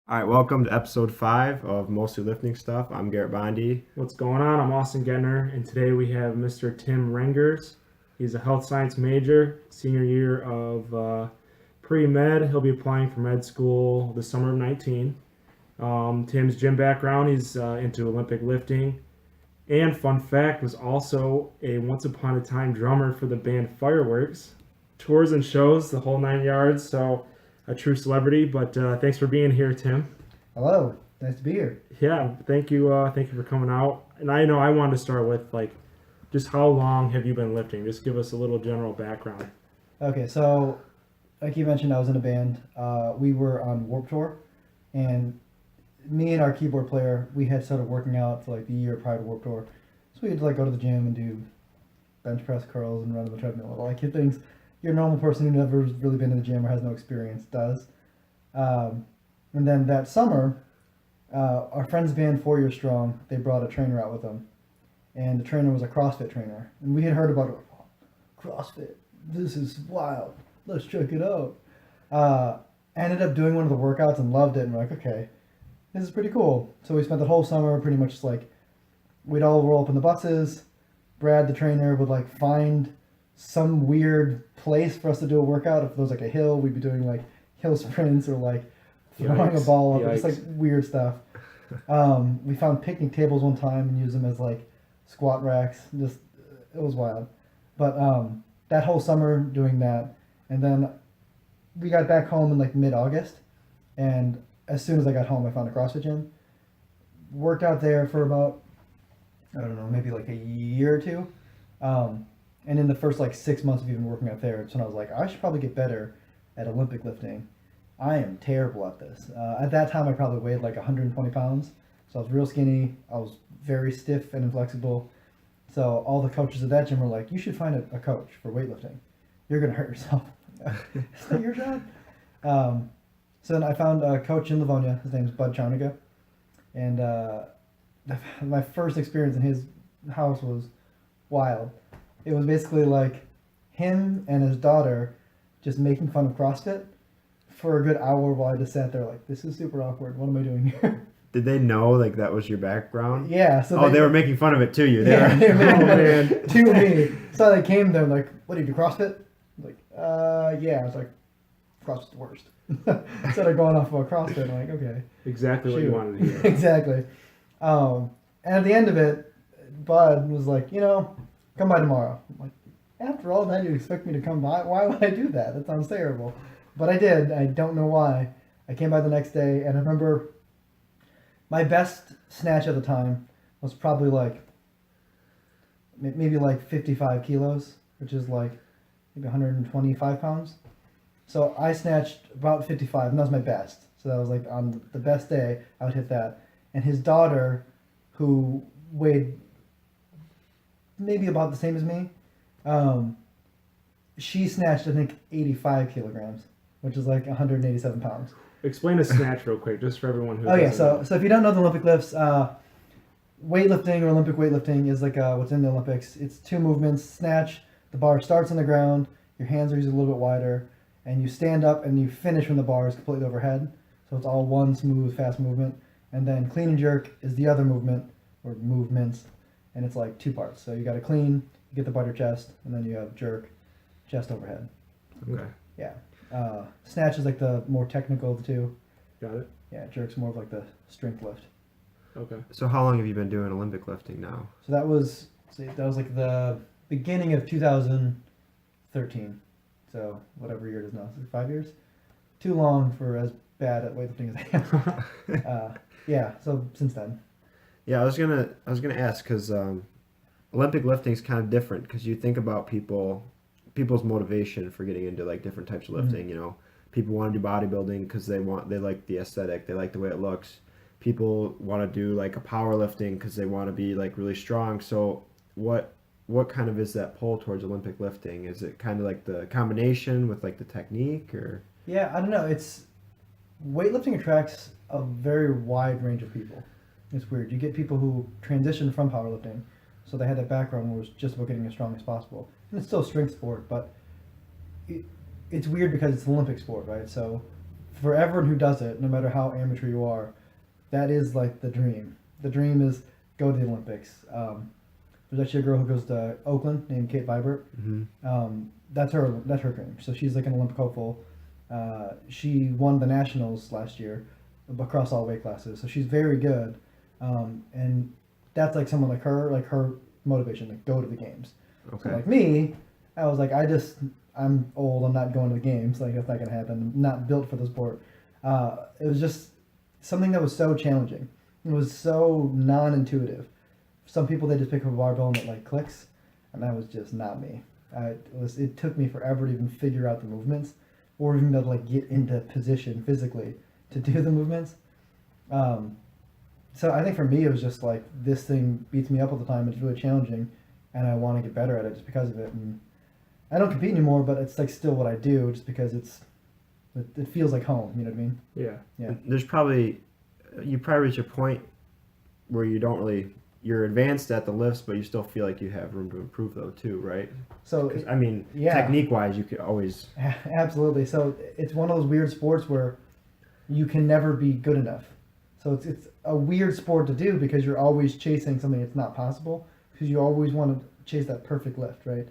All right, welcome to episode 5 of Mostly Lifting Stuff. I'm Garrett Bondy. What's going on? I'm Austin Getner, and today we have Mr. Tymm Rengers. He's a health science major, senior year of pre-med. He'll be applying for med school the summer of 19. Tim's gym background, he's into Olympic lifting, and fun fact, was also a once upon a time drummer for the band Fireworks. Tours and shows, the whole 9 yards, so a true celebrity. But thanks for being here, Tim. Hello, nice to be here. Yeah, thank you. Thank you for coming out. And I know I wanted to start with just how long have you been lifting? Just give us a little general background. Okay, so like you mentioned, I was in a band. We were on Warped Tour, and me and our keyboard player, we had started working out for like the year prior to Warped Tour. So we had to like go to the gym and do bench press curls and run on the treadmill, all like things your normal person who never really been in the gym or has no experience does. And then that summer, our friend's band, 4 Years Strong, they brought a trainer out with them, and the trainer was a CrossFit trainer, and we had heard about it. Like, oh, CrossFit, this is wild. Let's check it out. Ended up doing one of the workouts and loved it, and we're like, okay, this is pretty cool. So we spent the whole summer pretty much just like, we'd all roll up in the buses. Brad, the trainer, would like find some weird place for us to do a workout. If there was like a hill, we'd be doing like hill sprints or like throwing a ball up, just like weird stuff. We found picnic tables one time and used them as like squat racks. Just it was wild. But that whole summer doing that, and then we got back home in like mid-August, and as soon as I got home, I found a CrossFit gym. Worked out there for about, I don't know, maybe like a year or two. And in the first like 6 months of even working out there, it's when I was like, I should probably get better at Olympic lifting. I am terrible at this. At that time, I probably weighed like 120 pounds. So I was real skinny. I was very stiff and inflexible. So all the coaches at that gym were like, you should find a coach for weightlifting. You're going to hurt yourself. Is that your job? So then I found a coach in Livonia. His name's Bud Charniga. And my first experience in his house was wild. It was basically like him and his daughter just making fun of CrossFit for a good hour while I just sat there like, this is super awkward. What am I doing here? Did they know like that was your background? Yeah. So they were making fun of it to you. Yeah, they were making fun of man. it to me. So they came there like, what do you do, CrossFit? I'm like, yeah. I was like, CrossFit's the worst. Instead of going off about CrossFit, I'm like, okay. Exactly what you wanted to hear. Exactly. And at the end of it, Bud was like, come by tomorrow. I'm like, after all that, you expect me to come by? Why would I do that? That sounds terrible. But I did. I don't know why. I came by the next day, and I remember my best snatch at the time was probably like, maybe like 55 kilos, which is like maybe 125 pounds. So I snatched about 55, and that was my best. So that was like on the best day, I would hit that. And his daughter, who weighed maybe about the same as me, she snatched, I think, 85 kilograms, which is like 187 pounds. Explain a snatch real quick, just for everyone who. Oh yeah, doesn't know. so if you don't know the Olympic lifts, weightlifting or Olympic weightlifting is like what's in the Olympics. It's two movements. Snatch, the bar starts on the ground, your hands are usually a little bit wider, and you stand up and you finish when the bar is completely overhead. So it's all one smooth, fast movement. And then clean and jerk is the other movement, or movements, and it's like two parts. So you got to clean, you get the butt of your chest, and then you have jerk, chest overhead. Okay. Yeah. Snatch is like the more technical of the two. Got it. Yeah, jerk's more of like the strength lift. Okay. So how long have you been doing Olympic lifting now? So that was like the beginning of 2013. So whatever year it is now, is it 5 years? Too long for as bad at weightlifting as I am. Yeah. So since then. Yeah, I was gonna ask because Olympic lifting is kind of different because you think about people's motivation for getting into like different types of lifting. Mm-hmm. People want to do bodybuilding because they like the aesthetic, they like the way it looks. People want to do like a powerlifting because they want to be like really strong. So what kind of is that pull towards Olympic lifting? Is it kind of like the combination with like the technique or? Yeah, I don't know. It's weightlifting attracts a very wide range of people. It's weird. You get people who transition from powerlifting, so they had that background where it was just about getting as strong as possible, and it's still a strength sport, but it's weird because it's an Olympic sport, right? So for everyone who does it, no matter how amateur you are, that is like the dream. The dream is go to the Olympics. There's actually a girl who goes to Oakland named Kate Vibert. That's her dream. So she's like an Olympic hopeful. She won the nationals last year across all weight classes. So she's very good. And that's like someone like her motivation, like go to the games. Okay. So like me, I was like, I'm old. I'm not going to the games. Like that's not gonna happen. I'm not built for the sport. It was just something that was so challenging. It was so non-intuitive. Some people they just pick up a barbell and it like clicks, and that was just not me. It took me forever to even figure out the movements, or even to like get into position physically to do the movements. So I think for me it was just like this thing beats me up all the time. It's really challenging, and I want to get better at it just because of it. And I don't compete anymore, but it's like still what I do, just because it feels like home. You know what I mean? Yeah. Yeah. There's probably you probably reach a point where you're advanced at the lifts, but you still feel like you have room to improve though too, right? So 'Cause, I mean, yeah. technique wise, you could always. Absolutely. So it's one of those weird sports where you can never be good enough. So it's a weird sport to do because you're always chasing something that's not possible because you always want to chase that perfect lift, right?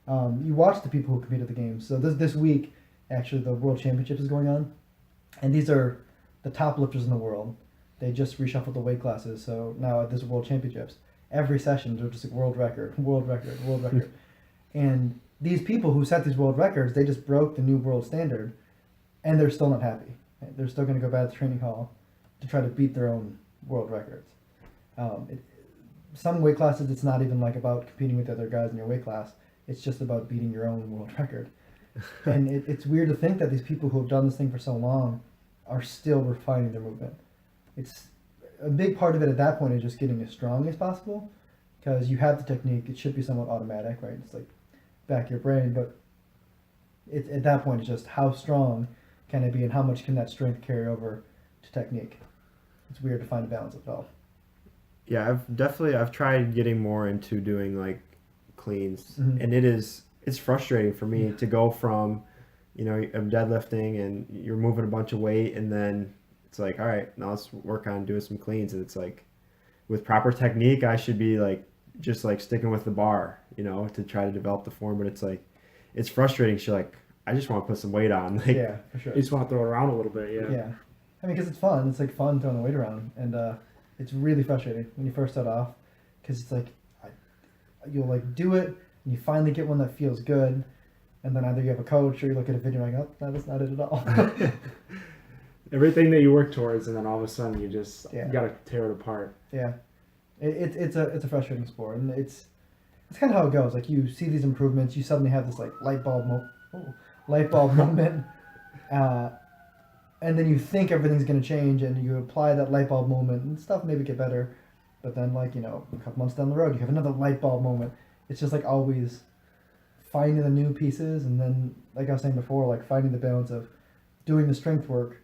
You watch the people who compete at the games. So this week, actually, the World Championships is going on, and these are the top lifters in the world. They just reshuffled the weight classes, so now at this World Championships, every session they're just like world record, world record, world record. And these people who set these world records, they just broke the new world standard, and they're still not happy. Right? They're still going to go back to the training hall to try to beat their own world records. Some weight classes, it's not even like about competing with other guys in your weight class. It's just about beating your own world record. And it's weird to think that these people who have done this thing for so long are still refining their movement. It's a big part of it at that point is just getting as strong as possible, because you have the technique. It should be somewhat automatic, right? It's like back of your brain, but at that point it's just how strong can it be and how much can that strength carry over to technique. It's weird to find a balance of it all. Yeah, I've tried getting more into doing like cleans, Mhm. and it's frustrating for me to go from, I'm deadlifting and you're moving a bunch of weight, and then it's like, all right, now let's work on doing some cleans, and it's like, with proper technique, I should be like just like sticking with the bar, to try to develop the form, but it's like, it's frustrating. She's like, I just want to put some weight on, like, Yeah, for sure. You just want to throw it around a little bit, yeah. Yeah. I mean, because it's fun. It's like fun throwing the weight around, and it's really frustrating when you first start off, because it's like you'll like do it, and you finally get one that feels good, and then either you have a coach or you look at a video and you're like, oh, that's not it at all. Everything that you work towards, and then all of a sudden you just Yeah. got to tear it apart. Yeah, it's a frustrating sport, and it's kind of how it goes. Like you see these improvements, you suddenly have this like light bulb moment, and then you think everything's gonna change, and you apply that light bulb moment, and stuff maybe get better, but then like a couple months down the road, you have another light bulb moment. It's just like always finding the new pieces, and then like I was saying before, like finding the balance of doing the strength work,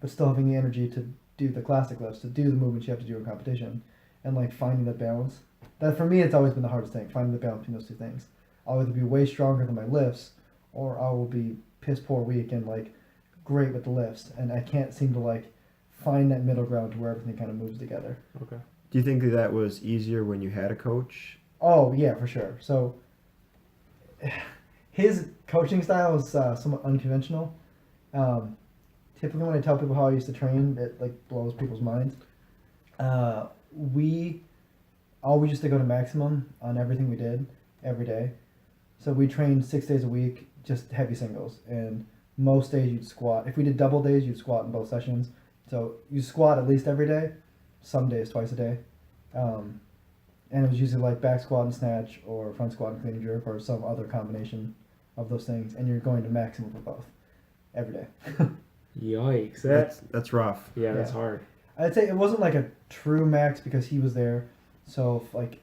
but still having the energy to do the classic lifts, to do the movements you have to do in competition, and like finding that balance. That for me, it's always been the hardest thing, finding the balance between those two things. I'll either be way stronger than my lifts, or I will be piss poor weak and like great with the lifts, and I can't seem to like find that middle ground to where everything kind of moves together. Okay. do you think that was easier when you had a coach? Oh yeah, for sure. So his coaching style is somewhat unconventional. Typically, when I tell people how I used to train, it like blows people's minds. We always used to go to maximum on everything we did every day. So we trained 6 days a week, just heavy singles, and most days you'd squat. If we did double days, you'd squat in both sessions. So you squat at least every day, some days twice a day. And it was usually like back squat and snatch, or front squat and clean and jerk, or some other combination of those things. And you're going to maximum for both every day. Yikes. That's rough. Yeah, that's Yeah. hard. I'd say it wasn't like a true max because he was there. So if like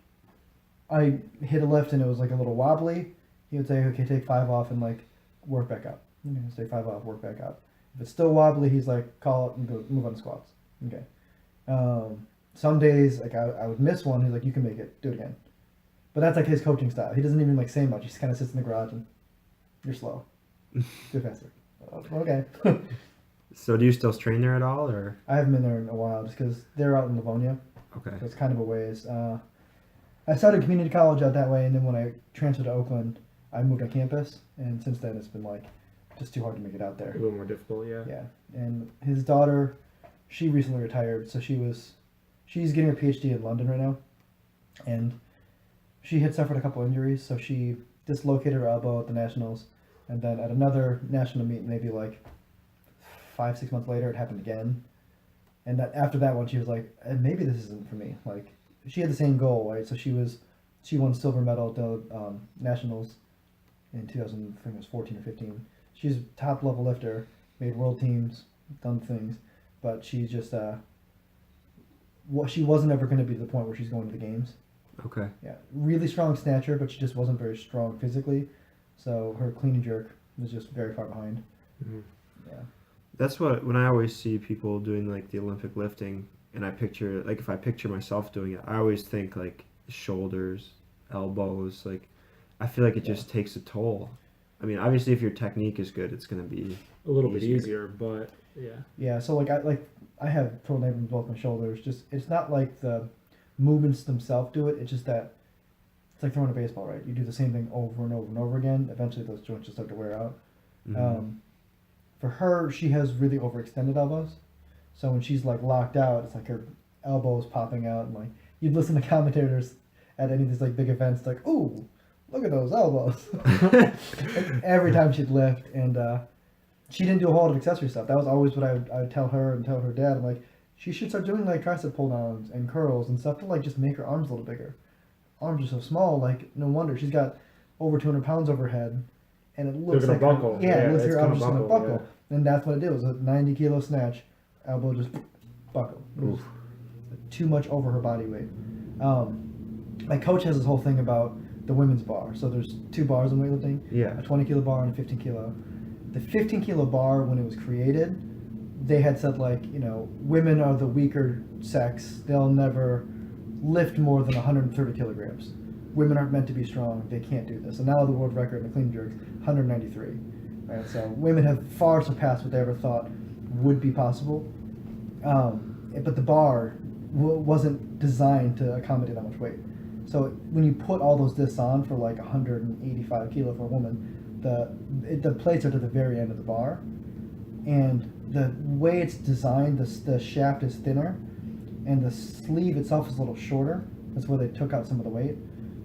I hit a lift and it was like a little wobbly, he would say, okay, take 5 off and like work back up. Say 5 off, work back up. If it's still wobbly, he's like, call it and go move on to squats. Okay. Some days like I would miss one. He's like, you can make it, do it again. But that's like his coaching style. He doesn't even like say much. He just kind of sits in the garage and you're slow. Do it faster. Okay. So do you still train there at all, or? I haven't been there in a while just because they're out in Livonia, Okay. so it's kind of a ways. I started community college out that way, and then when I transferred to Oakland, I moved on campus, and since then it's been like just too hard to make it out A there. little more difficult, yeah. Yeah, and his daughter, she recently retired, so she's getting her PhD in London right now, and she had suffered a couple injuries, so she dislocated her elbow at the nationals, and then at another national meet, maybe like 5-6 months later, it happened again, and that after that one, she was like, maybe this isn't for me. Like she had the same goal, right? So she won silver medal at the nationals in 2000, I think it was 14 or 15. She's a top level lifter, made world teams, done things, but she's just she wasn't ever going to be to the point where she's going to the games. Okay. Yeah, really strong snatcher, but she just wasn't very strong physically, so her clean and jerk was just very far behind. Mhm. Yeah. That's what when I always see people doing like the Olympic lifting, and I picture like if I picture myself doing it, I always think like shoulders, elbows. Like I feel like it Yeah. just takes a toll. I mean, obviously, if your technique is good, it's gonna be A little bit Easier. easier, but yeah. Yeah, so I have total name in both my shoulders. Just it's not like the movements themselves do it. It's just that it's like throwing a baseball, right? You do the same thing over and over and over again. Eventually, those joints just start to wear out. mhm. For her, she has really overextended elbows, so when she's like locked out, it's like her elbows popping out, and like you'd listen to commentators at any of these like big events, like, "Ooh, look at those elbows!" Every time she'd lift, and she didn't do a whole lot of accessory stuff. That was always what I would tell her and tell her dad. I'm like, she should start doing like tricep pull downs and curls and stuff to like just make her arms a little bigger. Arms are so small, like no wonder she's got over 200 pounds over her head, and it looks gonna like buckle. Her, yeah, it looks it's like her arms just gonna buckle. yeah. And that's what it did. It was a 90 kilo snatch, elbow just buckle. It was too much over her body weight. My coach has this whole thing about the women's bar. So there's two bars in weightlifting, Yeah. a 20 kilo bar and a 15 kilo. The 15 kilo bar, when it was created, they had said like, women are the weaker sex. They'll never lift more than 130 kilograms. Women aren't meant to be strong. They can't do this. And now the world record in the clean jerks, 193. Right? So women have far surpassed what they ever thought would be possible. But the bar wasn't designed to accommodate that much weight. So when you put all those discs on for like 185 kilo for a woman, the plates are to the very end of the bar, and the way it's designed, the shaft is thinner, and the sleeve itself is a little shorter. That's where they took out some of the weight.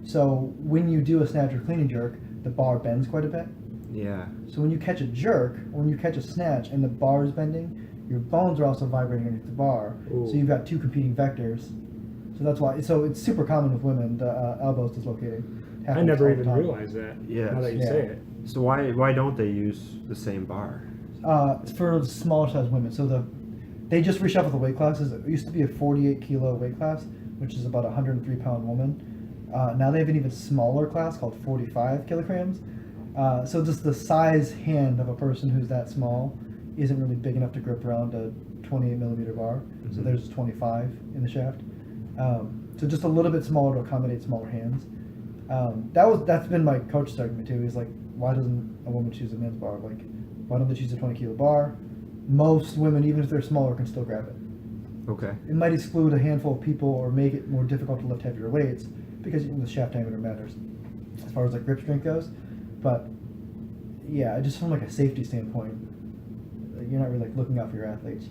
So when you do a snatch or clean and jerk, the bar bends quite a bit. Yeah. So when you catch a jerk, or when you catch a snatch and the bar is bending, your bones are also vibrating underneath the bar. Ooh. So you've got two competing vectors. So that's why. So it's super common with women, the elbows dislocating. I Happens never all the even time. realized that. Yes. Now that you Yeah. say it. So why don't they use the same bar? It's for smaller size women. So they just reshuffled the weight classes. It used to be a 48 kilo weight class, which is about a 103 pound woman. Now they have an even smaller class called 45 kilograms. So just the size hand of a person who's that small isn't really big enough to grip around a 28 millimeter bar. So Mhm. there's 25 in the shaft. So just a little bit smaller to accommodate smaller hands. That's been my coach's argument too. He's like, why doesn't a woman choose a men's bar? Like, why don't they choose a 20 kilo bar? Most women, even if they're smaller, can still grab it. Okay. It might exclude a handful of people or make it more difficult to lift heavier weights because the shaft diameter matters as far as like grip strength goes. But yeah, just from like a safety standpoint, you're not really like looking out for your athletes.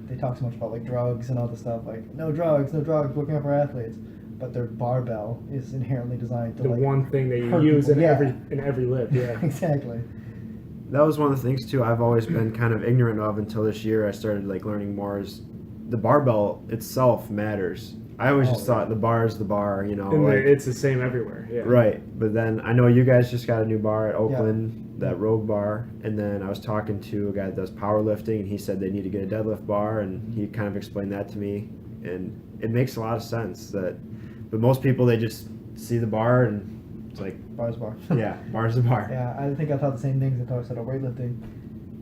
They talk so much about like drugs and all this stuff, like no drugs, looking out for athletes. But their barbell is inherently designed to The like one thing that you hurt use people. in every lift, yeah. Exactly. That was one of the things too I've always been kind of ignorant of until this year I started like learning more is the barbell itself matters. I always just thought the bar is the bar, And like, it's the same everywhere, yeah. right. But then I know you guys just got a new bar at Oakland, that Rogue bar, and then I was talking to a guy that does powerlifting, and he said they need to get a deadlift bar, and he kind of explained that to me, and it makes a lot of sense but most people they just see the bar and it's like Bar's bar. yeah, bar's the bar. Yeah, I think I thought the same things until I started weightlifting.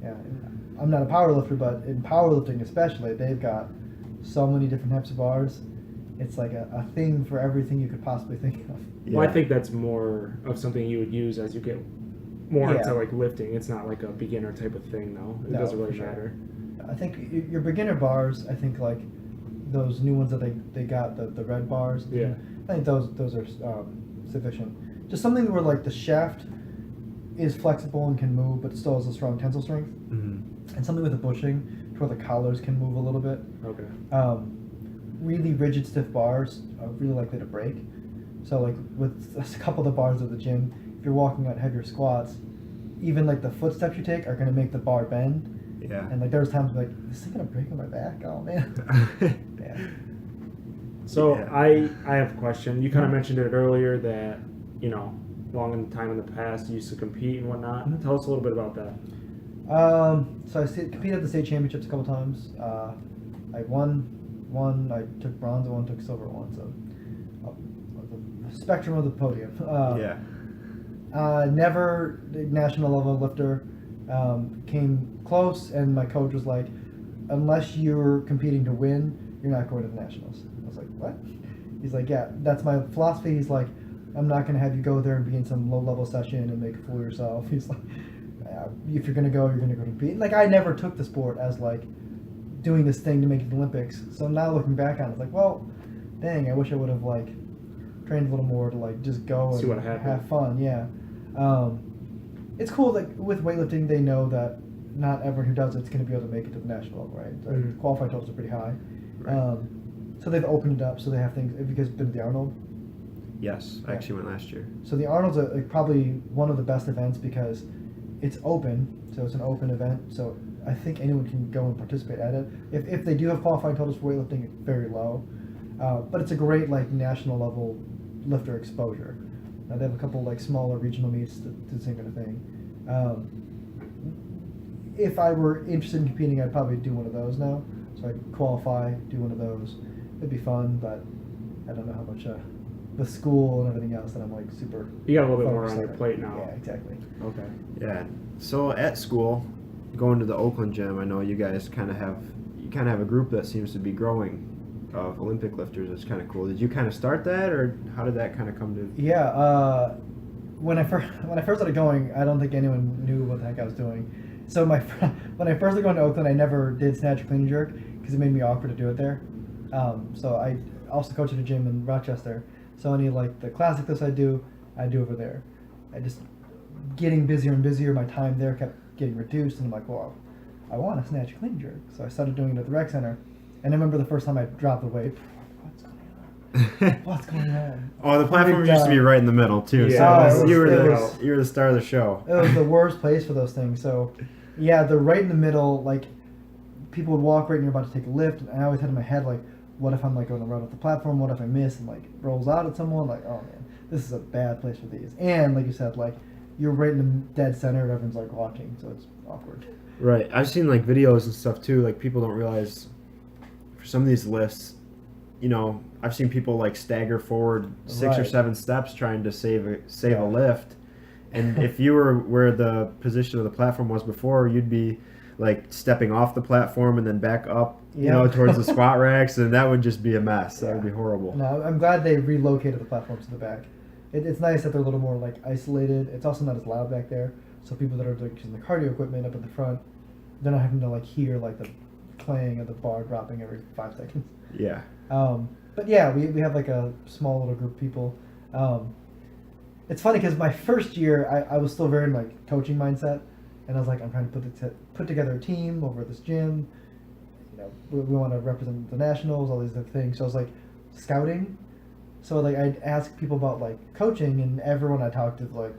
Yeah, I'm not a power lifter, but in powerlifting especially, they've got so many different types of bars. It's like a thing for everything you could possibly think of. Yeah. Well, I think that's more of something you would use as you get more Yeah. into like lifting. It's not like a beginner type of thing, though. It No, doesn't for really sure. matter. I think your beginner bars, I think like those new ones that they got, the red bars. Yeah. I think those are sufficient. Just something where like the shaft is flexible and can move, but still has a strong tensile strength, Mm-hmm. and something with a bushing to where the collars can move a little bit. Okay. Really rigid, stiff bars are really likely to break. So like with a couple of the bars at the gym, if you're walking out heavier squats, even like the footsteps you take are going to make the bar bend. Yeah. And like there's times like, is this gonna break on my back? Oh man. Yeah. So Yeah. I have a question. You kind of mentioned it earlier that, you know, long in time in the past you used to compete and whatnot. Mhm. Tell us a little bit about that. So I competed at the state championships a couple times. I won one. I took bronze at one, took silver at one. So the spectrum of the podium. Yeah. Never national level lifter. Came close, and my coach was like, unless you're competing to win, you're not going to the nationals. I was like, what? He's like, yeah, that's my philosophy. He's like, I'm not going to have you go there and be in some low level session and make a fool of yourself. He's like, if you're going to go, you're going to go to compete. Like, I never took the sport as like doing this thing to make it the Olympics. So now looking back on it, it's like, well, dang, I wish I would have like trained a little more to like just go See and what happened. have fun. Yeah. It's cool. Like with weightlifting, they know that not everyone who does it's going to be able to make it to the national level, right? The Mhm. qualifying totals are pretty high. Right. So they've opened it up. So they have things. Have you guys been to the Arnold? Yes, I actually went last year. So the Arnold's like probably one of the best events because it's open. So it's an open event. So I think anyone can go and participate at it. If they do have qualifying totals for weightlifting, it's very low. But it's a great like national level lifter exposure. They have a couple like smaller regional meets that do the same kind of thing. If I were interested in competing, I'd probably do one of those now. So I'd qualify, do one of those. It'd be fun, but I don't know how much with school and everything else that I'm like super. You got a little bit more focused on your it. plate now. Yeah, exactly. Okay. Yeah. So at school, going to the Oakland gym, I know you guys kind of have a group that seems to be growing of Olympic lifters. It's kind of cool. Did you kind of start that, or how did that kind of come to? Yeah. When I first started going, I don't think anyone knew what the heck I was doing. So when I first started going to Oakland, I never did snatch or clean and jerk because it made me awkward to do it there. So I also coach at a gym in Rochester. So any like the classic lifts I do over there. I just getting busier and busier. My time there kept getting reduced, and I'm like, well, I want to snatch, clean, jerk. So I started doing it at the rec center, and I remember the first time I dropped the weight. What's going on? What's going on? Oh, the platform Freaked used to be out. right in the middle too. Yeah, so it you was- were the star of the show. It was the worst place for those things. So, yeah, they're right in the middle. Like, people would walk right and you're about to take a lift, and I always had in my head like, what if I'm like going to run off the platform? What if I miss and like rolls out at someone? Like, oh man, this is a bad place for these. And like you said, like you're right in the dead center, and everyone's like watching, so it's awkward. Right. I've seen like videos and stuff too. Like people don't realize for some of these lifts, you know, I've seen people like stagger forward 6 or Right. 7 steps trying to save a Yeah. lift. And if you were where the position of the platform was before, you'd be like stepping off the platform and then back up, you know, Yep. towards the squat racks, and that would just be a mess. That would be Yeah. horrible. No, I'm glad they relocated the platforms to the back. It's nice that they're a little more like isolated. It's also not as loud back there, so people that are like using the cardio equipment up at the front, they're not having to like hear like the clang of the bar dropping every 5 seconds. Yeah. But yeah, we have like a small little group of people. It's funny because my first year I was still very in like coaching mindset, and I was like, I'm trying to put together a team over at this gym. You know, we want to represent the nationals, all these other things. So I was like scouting. So like I'd ask people about like coaching, and everyone I talked to was like,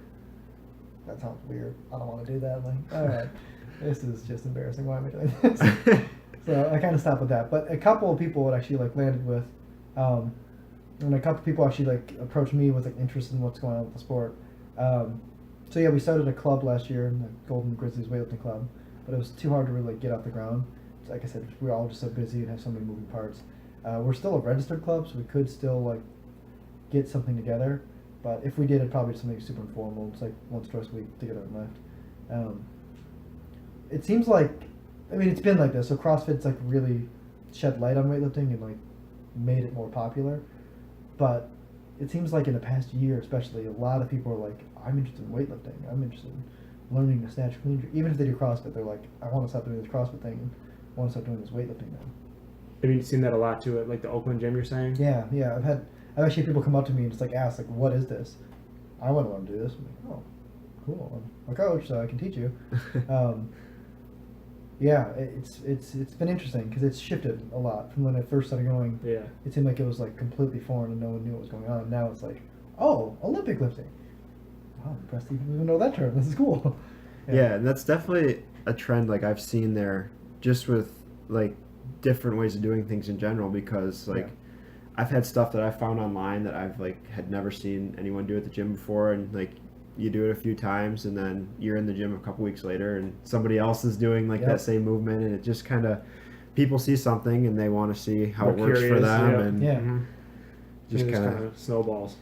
that sounds weird. I don't want to do that. I'm like, all right, this is just embarrassing. Why am I doing this? So I kind of stopped with that. But a couple of people would actually like landed with, and a couple of people actually like approached me with like interest in what's going on with the sport. So yeah, we started a club last year, the Golden Grizzlies Weightlifting Club, but it was too hard to really like, get off the ground. So, like I said, we're all just so busy and have so many moving parts. We're still a registered club, so we could still like get something together. But if we did, it'd probably be something super informal. It's like once or twice a week together and left. It seems like, I mean, it's been like this. So CrossFit's like really shed light on weightlifting and like made it more popular. But it seems like in the past year, especially, a lot of people are like, I'm interested in weightlifting. I'm interested in learning to snatch clean. Even if they do CrossFit, they're like, I want to stop doing this CrossFit thing and want to start doing this weightlifting now. Have you seen that a lot too at like the Oakland gym? You're saying? Yeah, yeah. I've actually had people come up to me and just like ask like, what is this? I wouldn't want to do this. I'm like, oh, cool. I'm a coach, so I can teach you. Yeah, it's been interesting because it's shifted a lot from when I first started going. Yeah. It seemed like it was like completely foreign and no one knew what was going on. Now it's like, oh, Olympic lifting. Wow, I'm impressed you even know that term. This is cool. Yeah, and that's definitely a trend like I've seen there just with like different ways of doing things in general because like Yeah. I've had stuff that I found online that I've like had never seen anyone do at the gym before and like you do it a few times and then you're in the gym a couple weeks later and somebody else is doing like Yep. that same movement and it just kind of people see something and they want to see how They're it works for curious, them yeah. and Yeah. Mhm. just It kind of snowballs.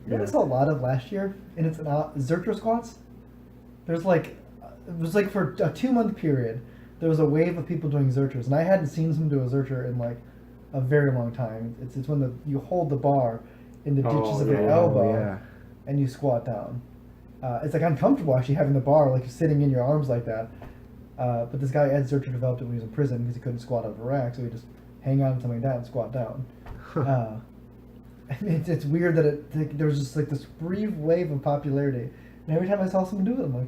You know what I saw a lot of last year, and it's Zercher squats. There's like, it was like for a 2-month period, there was a wave of people doing Zerchers, and I hadn't seen someone do a Zercher in like a very long time. It's when you hold the bar in the ditches of your yeah. elbow, yeah. and you squat down. It's like uncomfortable actually having the bar like sitting in your arms like that. But this guy Ed Zercher developed it when he was in prison because he couldn't squat out of a rack, so he just hang on to something like that and squat down. I mean, it's weird that there was just like this brief wave of popularity, and every time I saw someone do it, I'm like,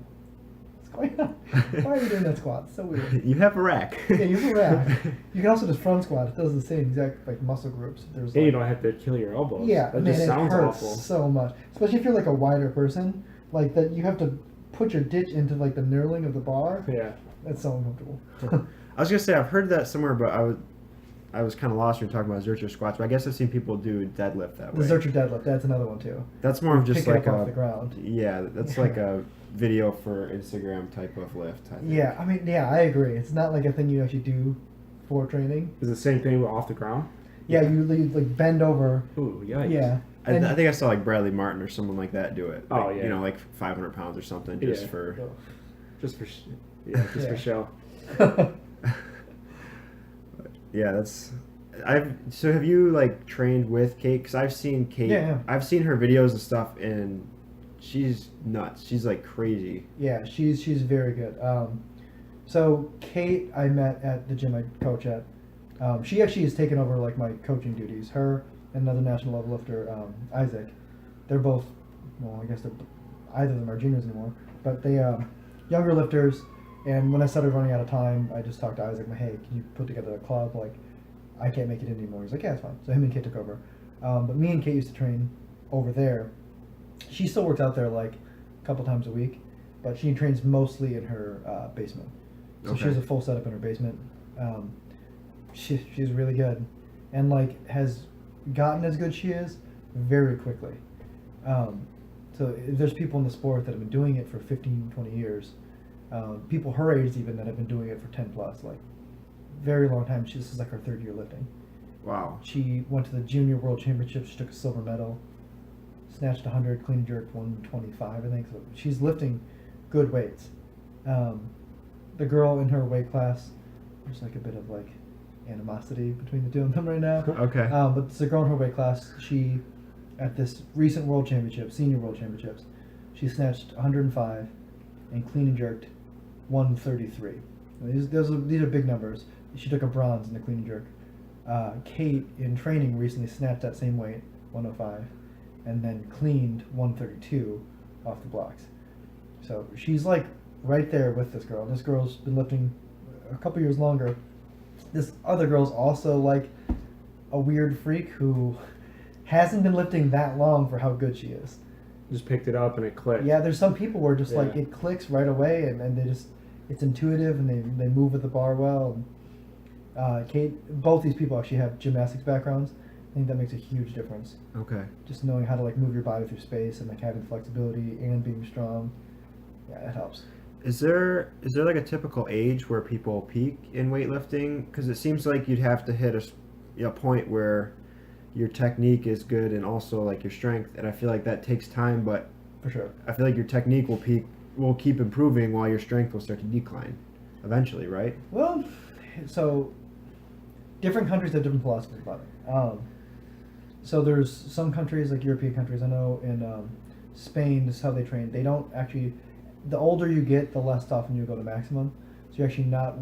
what's going on? Why are you doing that squat? It's so weird. You have a rack. Yeah, you have a rack. You can also just front squat. It does the same exact like muscle groups. There's And you like, don't have to kill your elbows. yeah, That man, just it sounds hurts awful. so much, especially if you're like a wider person. Like that, you have to put your ditch into like the knurling of the bar. Yeah. That's so uncomfortable. I was gonna say I've heard that somewhere, but I was kind of lost when you're talking about Zercher squats. But I guess I've seen people do deadlift that The way. Zercher deadlift, that's another one too. That's more of just Pick like it up off the ground. yeah, that's like a video for Instagram type of lift. I think. Yeah, I mean, yeah, I agree. It's not like a thing you actually do for training. Is the same thing with off the ground? Yeah, you like bend over. Ooh, yikes. Yeah. I And- think I saw like Bradley Martin or someone like that do it. Oh, Like, yeah. You know, like 500 pounds or something, just Yeah. for. Just for just for Yeah. show. Yeah, that's. So have you like trained with Kate? Because I've seen Kate. Yeah. I've seen her videos and stuff, and she's nuts. She's like crazy. Yeah, she's very good. So Kate, I met at the gym I coach at. She actually has taken over like my coaching duties. Her and another national level lifter, Isaac. They're both, well, I guess either of them are juniors anymore, but they younger lifters. And when I started running out of time, I just talked to Isaac. Like, hey, can you put together a club? Like, I can't make it anymore. He's like, yeah, it's fine. So him and Kate took over. But me and Kate used to train over there. She still works out there like a couple times a week, but she trains mostly in her basement. So she Okay. has a full setup in her basement. She's really good, and like has gotten as good as she is very quickly. So there's people in the sport that have been doing it for 15, 20 years. People her age even that have been doing it for 10 plus, like very long time. This is like her 3rd year lifting. Wow. She went to the junior world championships. She took a silver medal, snatched 100, clean and jerked 125, I think. So she's lifting good weights. The girl in her weight class, there's like a bit of like animosity between the two of them right now. Okay. But it's a girl in her weight class. She, at this recent world championship, senior world championships, she snatched 105 and clean and jerked 133. These are big numbers. She took a bronze in the clean and jerk. Kate, in training, recently snatched that same weight, 105, and then cleaned 132 off the blocks. So she's like right there with this girl. This girl's been lifting a couple years longer. This other girl's also like a weird freak who hasn't been lifting that long for how good she is. Just picked it up and it clicked. Yeah, there's some people where just like Yeah. it clicks right away and they just, it's intuitive and they move with the bar well. And, Kate, both these people actually have gymnastics backgrounds. I think that makes a huge difference. Okay. Just knowing how to like move your body through space and like having flexibility and being strong. Yeah, that helps. Is there like a typical age where people peak in weightlifting? Because it seems like you'd have to hit a point where your technique is good and also like your strength, and I feel like that takes time. But For sure. I feel like your technique will keep improving while your strength will start to decline, eventually, right? Well, so different countries have different philosophies about it. So there's some countries, like European countries, I know in Spain, this is how they train. They don't actually, the older you get, the less often you go to maximum. So you're actually not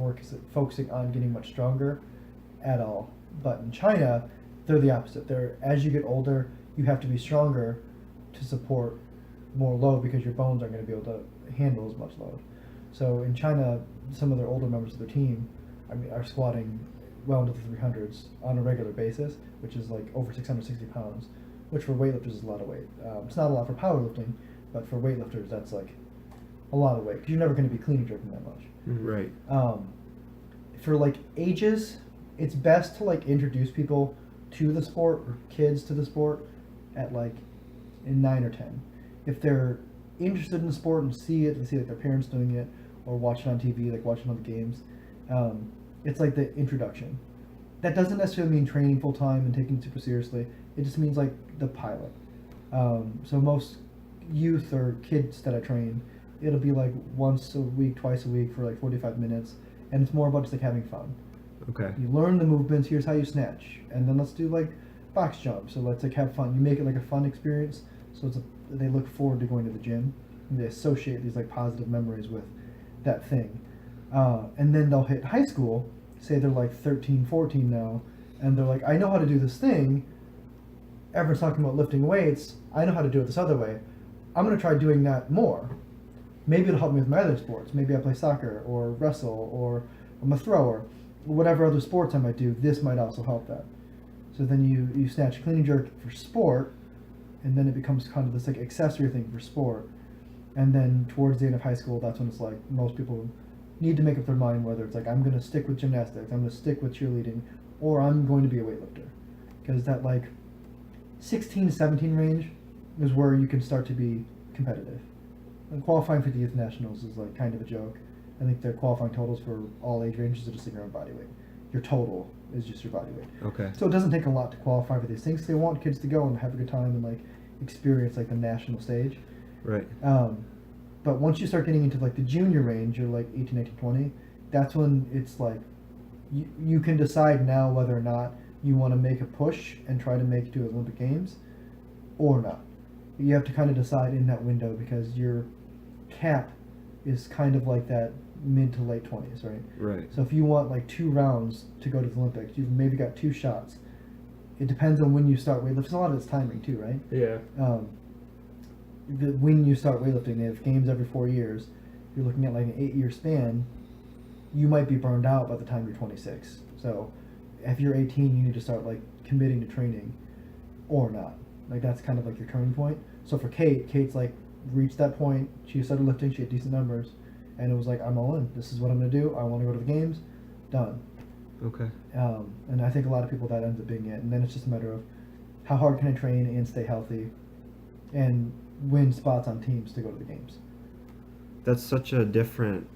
focusing on getting much stronger at all. But in China, they're the opposite. As you get older, you have to be stronger to support more load because your bones aren't going to be able to handle as much load. So in China, some of their older members of their team, are squatting well into the 300s on a regular basis, which is like over 660 pounds, which for weightlifters is a lot of weight. It's not a lot for powerlifting, but for weightlifters, that's like a lot of weight because you're never going to be clean and jerking that much. Right. For like ages, it's best to like introduce people to the sport or kids to the sport at like in 9 or 10. If they're interested in the sport and see it, they see like their parents doing it or watch it on TV, like watching all the games. It's like the introduction. That doesn't necessarily mean training full time and taking it super seriously. It just means like the pilot. So most youth or kids that I train, it'll be like once a week, twice a week for like 45 minutes, and it's more about just like having fun. Okay. You learn the movements. Here's how you snatch, and then let's do like box jump. So let's like have fun. You make it like a fun experience. So they look forward to going to the gym, and they associate these like positive memories with that thing. And then they'll hit high school, say they're like 13, 14 now, and they're like, I know how to do this thing. Everyone's talking about lifting weights. I know how to do it this other way. I'm going to try doing that more. Maybe it'll help me with my other sports. Maybe I play soccer or wrestle or I'm a thrower. Whatever other sports I might do, this might also help that. So then you snatch clean and jerk for sport, and then it becomes kind of this like accessory thing for sport. And then towards the end of high school, that's when it's like most people need to make up their mind whether it's like I'm going to stick with gymnastics, I'm going to stick with cheerleading, or I'm going to be a weightlifter. Because that like 16, 17 range is where you can start to be competitive. And qualifying for the youth nationals is like kind of a joke. I think their qualifying totals for all age ranges are just like your own body weight. Your total is just your body weight. Okay. So it doesn't take a lot to qualify for these things. They want kids to go and have a good time and like experience like the national stage. Right. But once you start getting into like the junior range, you're like 18, 19, 20, that's when it's like you can decide now whether or not you want to make a push and try to make it to Olympic Games or not. You have to kind of decide in that window because your cap is kind of like that mid to late 20s, right? Right. So if you want like 2 rounds to go to the Olympics, you've maybe got 2 shots. It depends on when you start weightlifting. A lot of it's timing too, right? Yeah. When you start weightlifting, they have games every 4 years. You're looking at like an 8-year span. You might be burned out by the time you're 26. So if you're 18, you need to start like committing to training or not. Like that's kind of like your turning point. So for Kate's like reached that point. She started lifting. She had decent numbers, and it was like I'm all in. This is what I'm gonna do. I want to go to the games. Done. Okay. And I think a lot of people that ends up being it. And then it's just a matter of how hard can I train and stay healthy, and win spots on teams to go to the games. That's such a different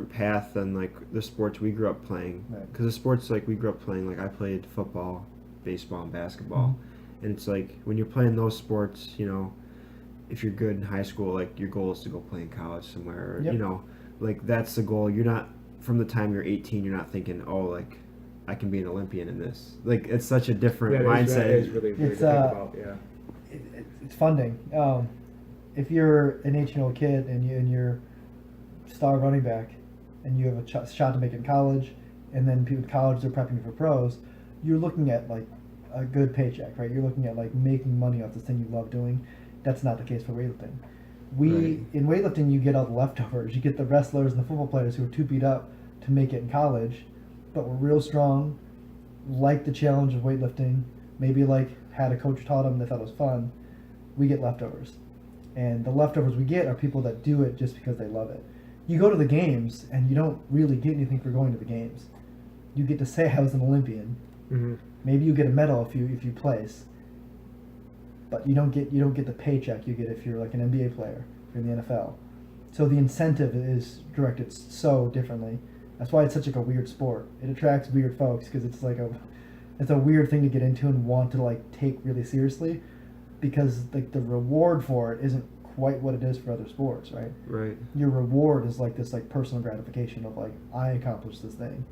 path than like the sports we grew up playing. Right. Because the sports like we grew up playing, like I played football, baseball, and basketball, and it's like when you're playing those sports, you know, if you're good in high school, like your goal is to go play in college somewhere, or, Yep. you know, like that's the goal. You're not from the time you're 18, you're not thinking, oh, like I can be an Olympian in this. Like it's such a different mindset. That is really weird It's, to think about. Yeah. It's funding. If you're an 18-year-old kid and you're star running back, and you have a shot to make it in college, and then people in college are prepping for pros, you're looking at like a good paycheck, right? You're looking at like making money off this thing you love doing. That's not the case for weightlifting. In weightlifting, you get all the leftovers. You get the wrestlers and the football players who are too beat up to make it in college, but were real strong, liked the challenge of weightlifting, maybe like had a coach taught them, they thought it was fun. We get leftovers. And the leftovers we get are people that do it just because they love it. You go to the games and you don't really get anything for going to the games. You get to say I was an Olympian. Mm-hmm. Maybe you get a medal if you place. But you don't get the paycheck you get if you're like an NBA player, if you're in the NFL. So the incentive is directed so differently. That's why it's such like a weird sport. It attracts weird folks because it's a weird thing to get into and want to like take really seriously, because like the reward for it isn't quite what it is for other sports, right? Right. Your reward is like this like personal gratification of like I accomplished this thing.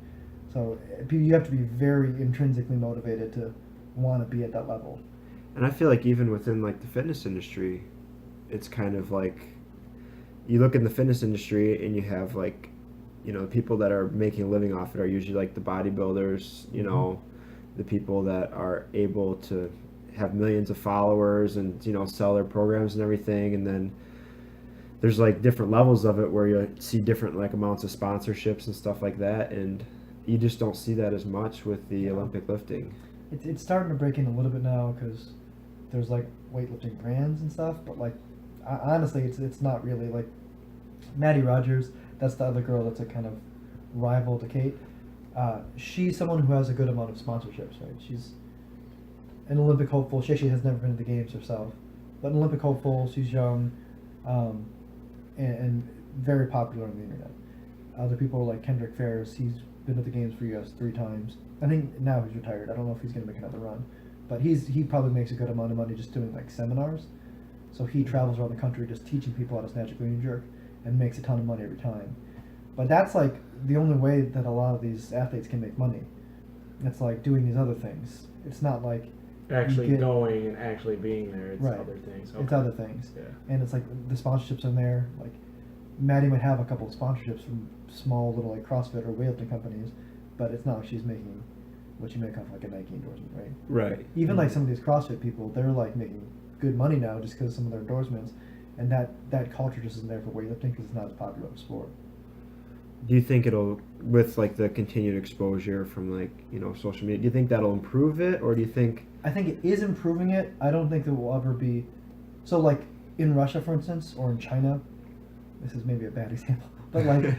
So you have to be very intrinsically motivated to want to be at that level. And I feel like even within like the fitness industry, it's kind of like you look in the fitness industry and you have like the people that are making a living off it are usually like the bodybuilders, the people that are able to have millions of followers and sell their programs and everything. And then there's like different levels of it where you see different like amounts of sponsorships and stuff like that, and you just don't see that as much with the Olympic lifting. It's starting to break in a little bit now because there's like weightlifting brands and stuff, but like honestly, it's not really like Maddie Rogers. That's the other girl that's a kind of rival to Kate. She's someone who has a good amount of sponsorships, right? She's an Olympic hopeful. She actually has never been to the games herself, but an Olympic hopeful. She's young, and very popular on the internet. Other people like Kendrick Ferris. He's been to the games for US 3 times. I think now he's retired. I don't know if he's going to make another run, but he probably makes a good amount of money just doing like seminars. So he travels around the country just teaching people how to snatch a clean and jerk, and makes a ton of money every time. But that's like the only way that a lot of these athletes can make money. It's like doing these other things. It's not like Actually going and actually being there. It's Right. other things. It's other things. Yeah. And it's like the sponsorships in there. Like Maddie might have a couple of sponsorships from small little like CrossFit or weightlifting companies, but it's not like she's making what you make off like a Nike endorsement, right? Right. Even like some of these CrossFit people, they're like making good money now just because of some of their endorsements, and that culture just isn't there for weightlifting because it's not as popular of a sport. Do you think it'll, with like the continued exposure from like social media, do you think that'll improve it, or do you think? I think it is improving it. I don't think there will ever be. So like in Russia, for instance, or in China, this is maybe a bad example, but like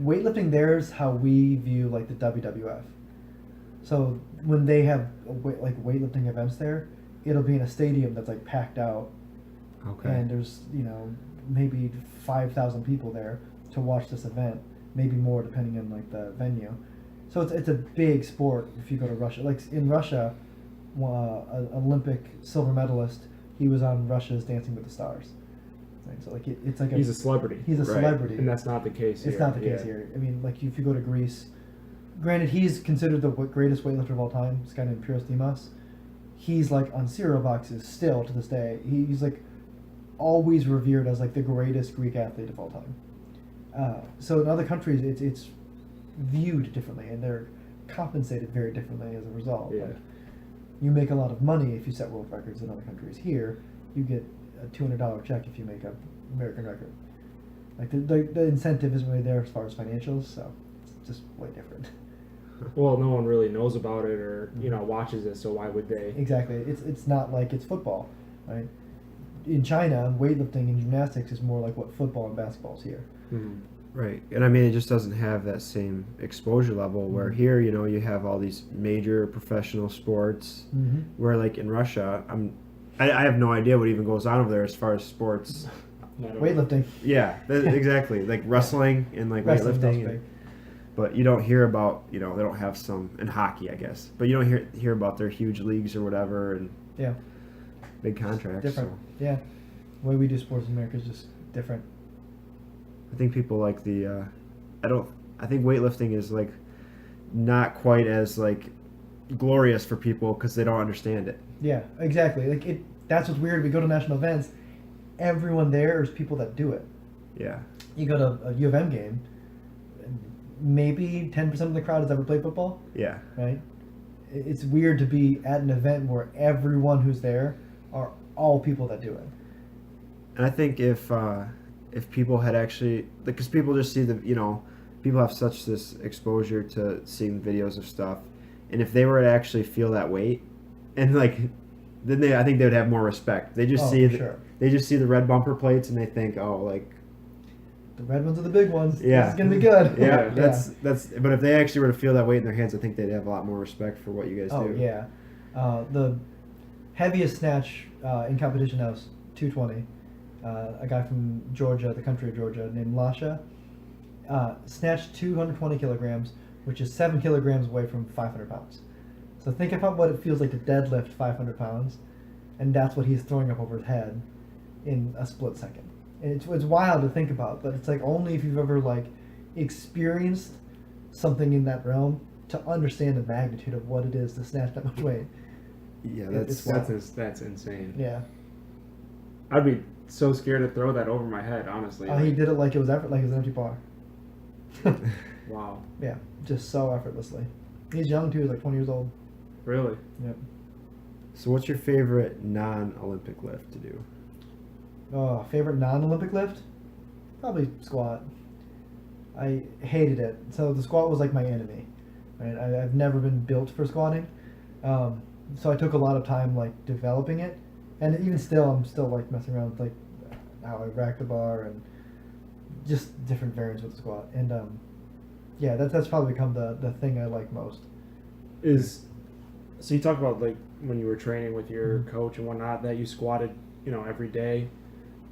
weightlifting there is how we view like the WWF. So when they have like weightlifting events there, it'll be in a stadium that's like packed out, Okay. and there's maybe 5,000 people there to watch this event, maybe more depending on like the venue. So it's a big sport if you go to Russia. Like in Russia, an Olympic silver medalist, he was on Russia's Dancing with the Stars. So like it's like He's a celebrity. he's a Right. celebrity, And that's not the case here. it's not the case Yeah. here. I mean, like if you go to Greece, granted he's considered the greatest weightlifter of all time. This guy named Pyrrhus Dimas. He's like on cereal boxes still to this day. He's like always revered as like the greatest Greek athlete of all time. So in other countries, it's viewed differently, and they're compensated very differently as a result. Yeah. Like, you make a lot of money if you set world records in other countries. Here, you get a $200 check if you make an American record. Like the incentive isn't really there as far as financials, so it's just way different. Well, no one really knows about it or watches it, so why would they? Exactly. It's not like it's football, right? In China, weightlifting and gymnastics is more like what football and basketball is here. Mhm. Right. And I mean, it just doesn't have that same exposure level where here, you have all these major professional sports Mm-hmm. where like in Russia, I have no idea what even goes on over there as far as sports. I don't know. Weightlifting. Yeah, exactly. Like wrestling and like Wrestling's weightlifting. also big. But you don't hear about, they don't have some, in hockey, I guess. But you don't hear about their huge leagues or whatever and Yeah. big contracts. Different. So Yeah. The way we do sports in America is just different. I think people like I think weightlifting is like not quite as like glorious for people because they don't understand it. Yeah, exactly. Like that's what's weird. We go to national events, everyone there is people that do it. Yeah. You go to a U of M game, maybe 10% of the crowd has ever played football, Yeah. right? It's weird to be at an event where everyone who's there are all people that do it. And I think if people had actually, because people just see people have such this exposure to seeing videos of stuff, and if they were to actually feel that weight, and like, then I think they would have more respect. They just see sure. they just see the red bumper plates and they think, oh, like, The red ones are the big ones. yeah, This is gonna be good. Yeah, that's. But if they actually were to feel that weight in their hands, I think they'd have a lot more respect for what you guys Oh do. yeah, the heaviest snatch in competition now is 220. A guy from Georgia, the country of Georgia, named Lasha, snatched 220 kilograms, which is 7 kilograms away from 500 pounds. So think about what it feels like to deadlift 500 pounds, and that's what he's throwing up over his head in a split second. And it's wild to think about, but it's like only if you've ever like experienced something in that realm to understand the magnitude of what it is to snatch that much weight. Yeah, It's that's wild. That's insane. Yeah. I'd be so scared to throw that over my head, honestly. He did it like it was effort, like it was an empty bar. Wow. Yeah, just so effortlessly. He's young too. He's like 20 years old. Really? Yep. So what's your favorite non-Olympic lift to do? Oh, favorite non-Olympic lift? Probably squat. I hated it. So the squat was like my enemy. Right? I've never been built for squatting. So I took a lot of time like developing it, and even still, I'm still like messing around with like how I rack the bar and just different variants with the squat. And yeah, that's probably become the thing I like most. So you talk about like when you were training with your coach and whatnot that you squatted, every day.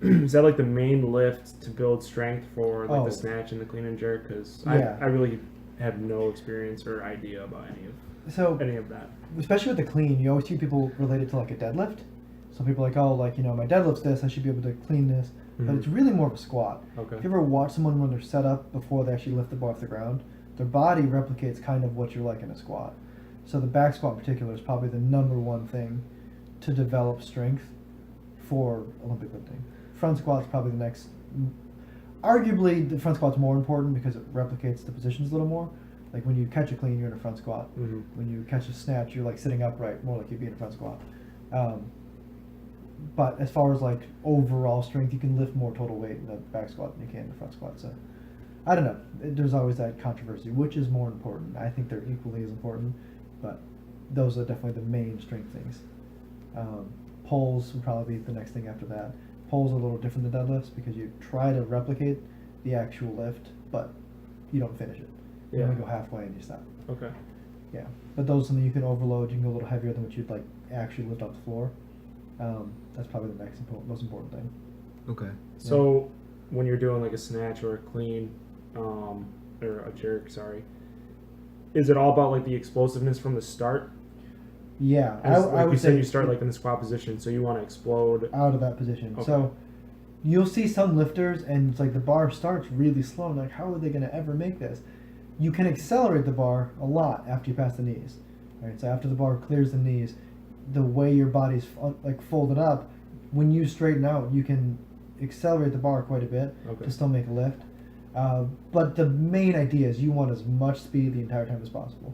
Is that like the main lift to build strength for like Oh. the snatch and the clean and jerk? Because Yeah. I really have no experience or idea about So any of that. especially with the clean, you always see people relate it to like a deadlift. So people are like, oh, like my deadlift's this, I should be able to clean this, but Mhm. it's really more of a squat. Okay. If you ever watch someone when they're set up before they actually lift the bar off the ground, their body replicates kind of what you're like in a squat. So the back squat in particular is probably the number one thing to develop strength for Olympic lifting. Front squat's probably the next. Arguably, the front squat's more important because it replicates the positions a little more. Like when you catch a clean, you're in a front squat. Mm-hmm. When you catch a snatch, you're like sitting upright, more like you'd be in a front squat. But as far as like overall strength, you can lift more total weight in the back squat than you can in the front squat. So I don't know. There's always that controversy. Which is more important? I think they're equally as important, but those are definitely the main strength things. Pulls would probably be the next thing after that. Pulls are a little different than deadlifts because you try to replicate the actual lift, but you don't finish it. You Yeah. only go halfway and you stop. Okay. Yeah, but those are something you can overload. You can go a little heavier than what you'd like actually lift off the floor. That's probably the most important thing. Okay. So when you're doing like a snatch or a clean, or a jerk, sorry, is it all about like the explosiveness from the start? Yeah, As, I like would you say said, you start like in the squat position, so you want to explode. out of that position. Okay. So you'll see some lifters, and it's like the bar starts really slow. And like, how are they going to ever make this? You can accelerate the bar a lot after you pass the knees. Right. So after the bar clears the knees, the way your body's like folded up, when you straighten out, you can accelerate the bar quite a bit Okay. to still make a lift. But the main idea is you want as much speed the entire time as possible.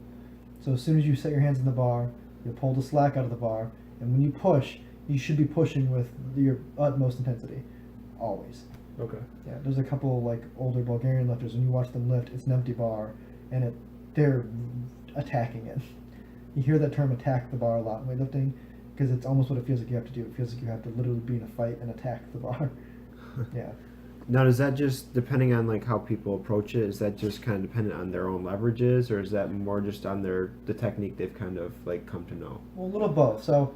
So as soon as you set your hands on the bar, you'll pull the slack out of the bar, and when you push, you should be pushing with your utmost intensity, always. Okay. Yeah, there's a couple like older Bulgarian lifters. When you watch them lift, it's an empty bar, and they're attacking it. You hear that term "attack the bar" a lot in weightlifting, because it's almost what it feels like you have to do. It feels like you have to literally be in a fight and attack the bar. Yeah. Now, is that just depending on like how people approach it? Is that just kind of dependent on their own leverages, or is that more just on the technique they've kind of like come to know? Well, a little both. So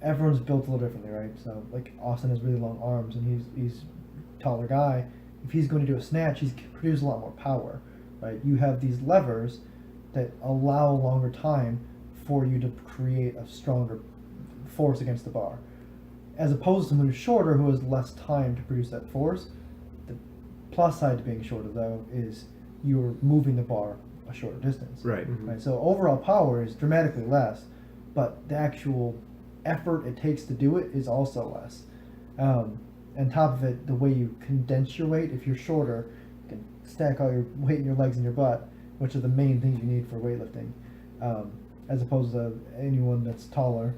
everyone's built a little differently, right? So like Austin has really long arms, and he's a taller guy. If he's going to do a snatch, he's produce a lot more power, right? You have these levers that allow a longer time for you to create a stronger force against the bar, as opposed to someone who's shorter who has less time to produce that force. The plus side to being shorter, though, is you're moving the bar a shorter distance. Right. Mhm. Right. So overall power is dramatically less, but the actual effort it takes to do it is also less. On top of it, the way you condense your weight, if you're shorter, you can stack all your weight in your legs and your butt, which are the main things you need for weightlifting. As opposed to anyone that's taller,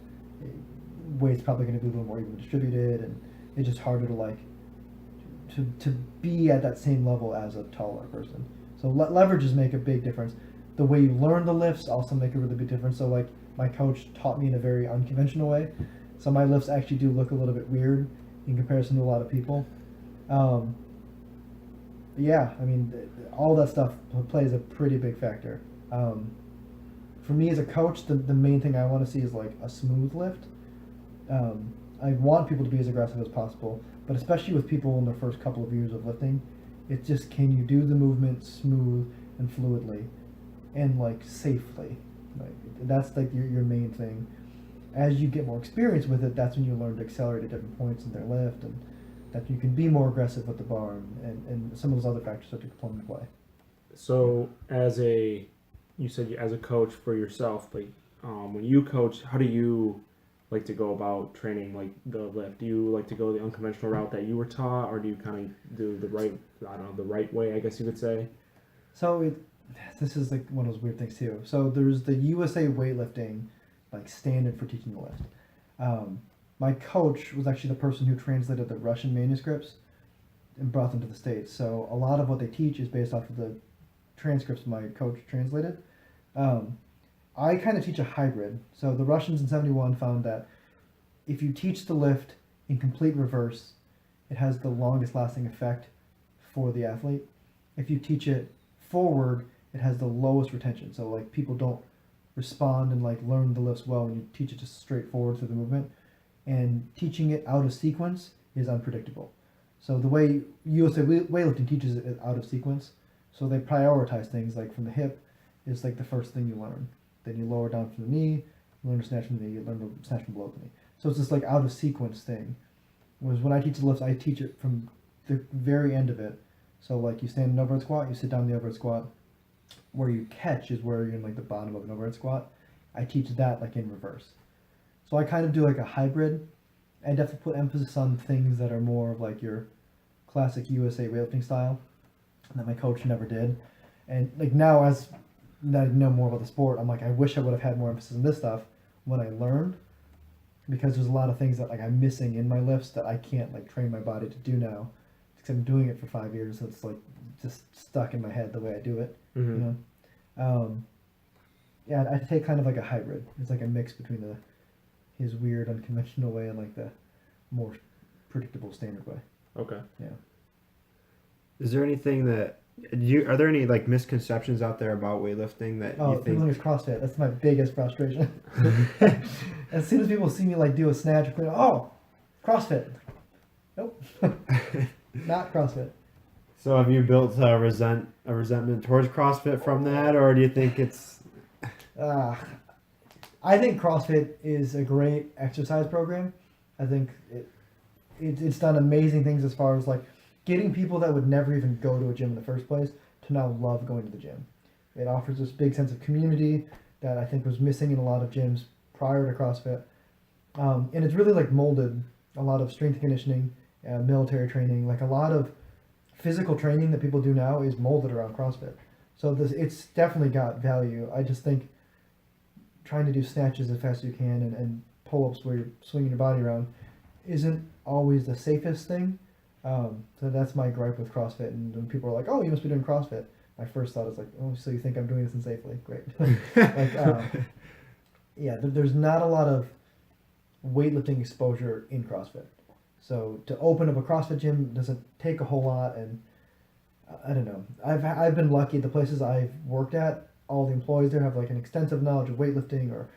weight's probably going to be a little more even distributed, and it's just harder to like to be at that same level as a taller person. So leverages make a big difference. The way you learn the lifts also make a really big difference. So like my coach taught me in a very unconventional way, so my lifts actually do look a little bit weird in comparison to a lot of people. But yeah, I mean, all that stuff plays a pretty big factor. For me as a coach, the main thing I want to see is like a smooth lift. I want people to be as aggressive as possible, but especially with people in their first couple of years of lifting, it's just, can you do the movement smooth and fluidly and like safely? Like that's like your main thing. As you get more experience with it, that's when you learn to accelerate at different points in their lift, and that you can be more aggressive with the bar, and some of those other factors start to come into play. So you said as a coach for yourself, like when you coach, how do you like to go about training like the lift? Do you like to go the unconventional route that you were taught, or do you kind of do the right way, I guess you could say? So this is like one of those weird things too. So there's the USA weightlifting, like standard for teaching the lift. My coach was actually the person who translated the Russian manuscripts and brought them to the States. So a lot of what they teach is based off of the transcripts my coach translated. I kind of teach a hybrid. So the Russians in 71 found that if you teach the lift in complete reverse, it has the longest lasting effect for the athlete. If you teach it forward, it has the lowest retention. So like people don't respond and like learn the lifts well when you teach it just straight forward through the movement. And teaching it out of sequence is unpredictable. So the way USA weightlifting teaches it out of sequence, so they prioritize things like from the hip is like the first thing you learn. Then you lower down from the knee, you learn to snatch from the knee, you learn to snatch from below the knee. So it's this like out of sequence thing. Whereas when I teach the lifts, I teach it from the very end of it. So like you stand in an overhead squat, you sit down in the overhead squat. Where you catch is where you're in like the bottom of an overhead squat. I teach that like in reverse. So I kind of do like a hybrid. I definitely put emphasis on things that are more of like your classic USA weightlifting style that my coach never did. And like now as I know more about the sport, I'm like, I wish I would have had more emphasis on this stuff when I learned, because there's a lot of things that like I'm missing in my lifts that I can't like train my body to do now, because I'm doing it for 5 years, so it's like just stuck in my head the way I do it. Mm-hmm. You know, yeah, I take kind of like a hybrid. It's like a mix between his weird unconventional way and like the more predictable standard way. Okay. Yeah. Is there anything that are there any like misconceptions out there about weightlifting that you People think? think it's CrossFit. That's my biggest frustration. As soon as people see me like do a snatch, they're like, oh, CrossFit. Nope, not CrossFit. So have you built a resentment towards CrossFit from that, or do you think it's? I think CrossFit is a great exercise program. I think it's done amazing things as far as like getting people that would never even go to a gym in the first place to now love going to the gym. It offers this big sense of community that I think was missing in a lot of gyms prior to CrossFit. And it's really like molded a lot of strength conditioning, military training, like a lot of physical training that people do now is molded around CrossFit. So it's definitely got value. I just think trying to do snatches as fast as you can and pull-ups where you're swinging your body around isn't always the safest thing. So that's my gripe with CrossFit. And when people are like, oh, you must be doing CrossFit, my first thought is like, oh, so you think I'm doing this insafely? Great. Yeah, there's not a lot of weightlifting exposure in CrossFit. So to open up a CrossFit gym doesn't take a whole lot, and I don't know. I've been lucky. The places I've worked at, all the employees there have like an extensive knowledge of weightlifting or,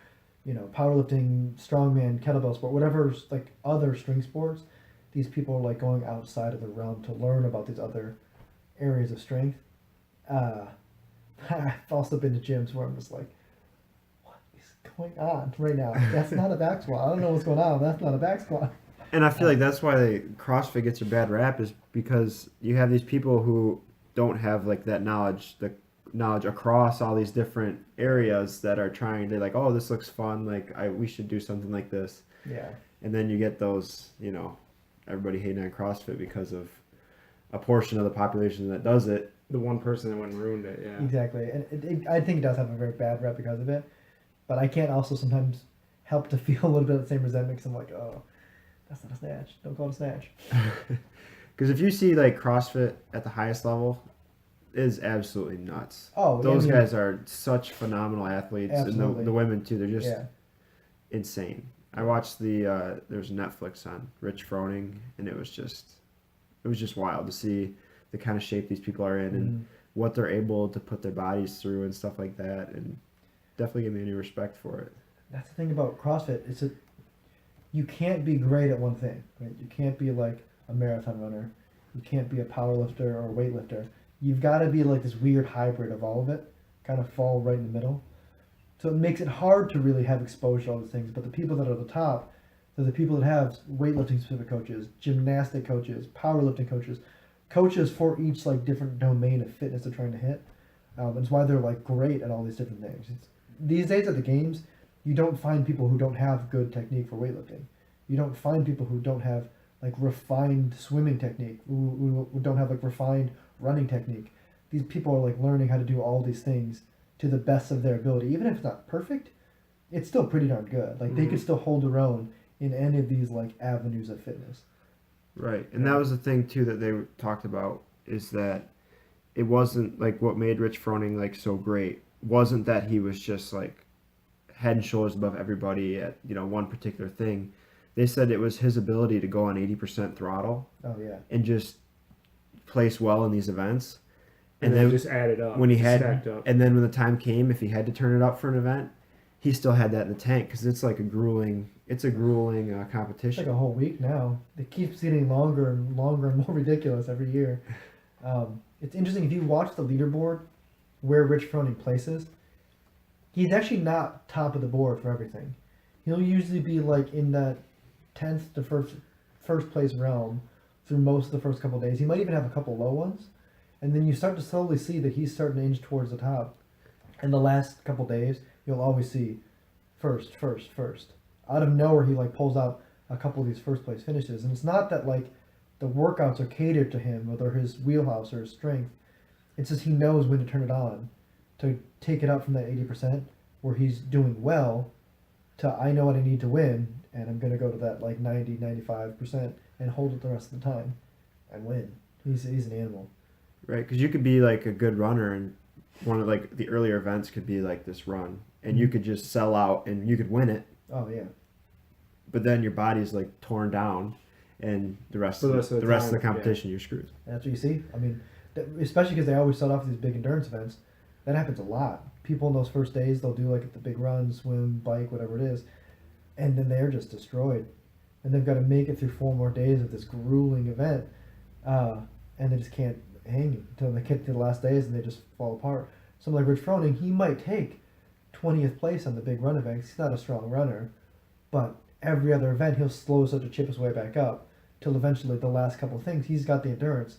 powerlifting, strongman, kettlebell sport, whatever's like other string sports. These people are like going outside of the realm to learn about these other areas of strength. I've also been to gyms where I'm just like, what is going on right now? That's not a back squat. I don't know what's going on. That's not a back squat. And I feel like that's why CrossFit gets a bad rap, is because you have these people who don't have like that knowledge, the knowledge across all these different areas that are trying to like, oh, this looks fun, like we should do something like this. Yeah. And then you get those, everybody hating on CrossFit because of a portion of the population that does it. The one person that went and ruined it, yeah. Exactly. And I think it does have a very bad rep because of it. But I can't also sometimes help to feel a little bit of the same resentment because I'm like, oh, that's not a snatch. Don't call it a snatch. Because if you see like CrossFit at the highest level, it is absolutely nuts. Oh, those guys are such phenomenal athletes, absolutely. And the women too. They're just Yeah. insane. I watched there's Netflix on Rich Froning, and it was just wild to see the kind of shape these people are in and what they're able to put their bodies through and stuff like that, and definitely give me any respect for it. That's the thing about CrossFit. You can't be great at one thing. Right? You can't be like a marathon runner. You can't be a power lifter or a weightlifter. You've got to be like this weird hybrid of all of it, kind of fall right in the middle. So it makes it hard to really have exposure to all these things. But the people that are at the top, they're the people that have weightlifting specific coaches, gymnastic coaches, powerlifting coaches for each like different domain of fitness they're trying to hit. It's why they're like great at all these different things. These days at the games, you don't find people who don't have good technique for weightlifting. You don't find people who don't have like refined swimming technique, who don't have like refined running technique. these people are like learning how to do all these things to the best of their ability. Even if it's not perfect, it's still pretty darn good. Like they could still hold their own in any of these like avenues of fitness. Right, and that was the thing too that they talked about is that it wasn't like what made Rich Froning like so great wasn't that he was just like head and shoulders above everybody at one particular thing. They said it was his ability to go on 80% throttle Oh yeah. and just place well in these events. And then just added up. When he stacked had, up. and then when the time came, if he had to turn it up for an event, he still had that in the tank because it's like a grueling It's competition. like a whole week now. It keeps getting longer and longer and more ridiculous every year. It's interesting if you watch the leaderboard where Rich Froning places. He's actually not top of the board for everything. He'll usually be like in that 10th to first place realm through most of the first couple of days. He might even have a couple low ones, and then you start to slowly see that he's starting to inch towards the top. In the last couple of days, you'll always see first. Out of nowhere, he like pulls out a couple of these first place finishes, and it's not that like the workouts are catered to him or they're his wheelhouse or his strength. It's just he knows when to turn it on, to take it up from that 80% where he's doing well to I know what I need to win and I'm going to go to that like 90-95% and hold it the rest of the time and win. He's an animal. Right, because you could be like a good runner and one of like the earlier events could be like this run and you could just sell out and you could win it, Oh yeah. but then your body's like torn down and the rest For of the rest of the the rest of the time, competition you're screwed. And that's what you see. I mean, especially because they always start off with these big endurance events. That happens a lot. People in those first days, they'll do like the big run, swim, bike, whatever it is, and then they're just destroyed. And they've got to make it through 4 more days of this grueling event, and they just can't hang until they get to the last days and they just fall apart. Someone like Rich Froning, he might take 20th place on the big run event. He's not a strong runner, but every other event he'll slow such to chip his way back up till eventually the last couple of things he's got the endurance.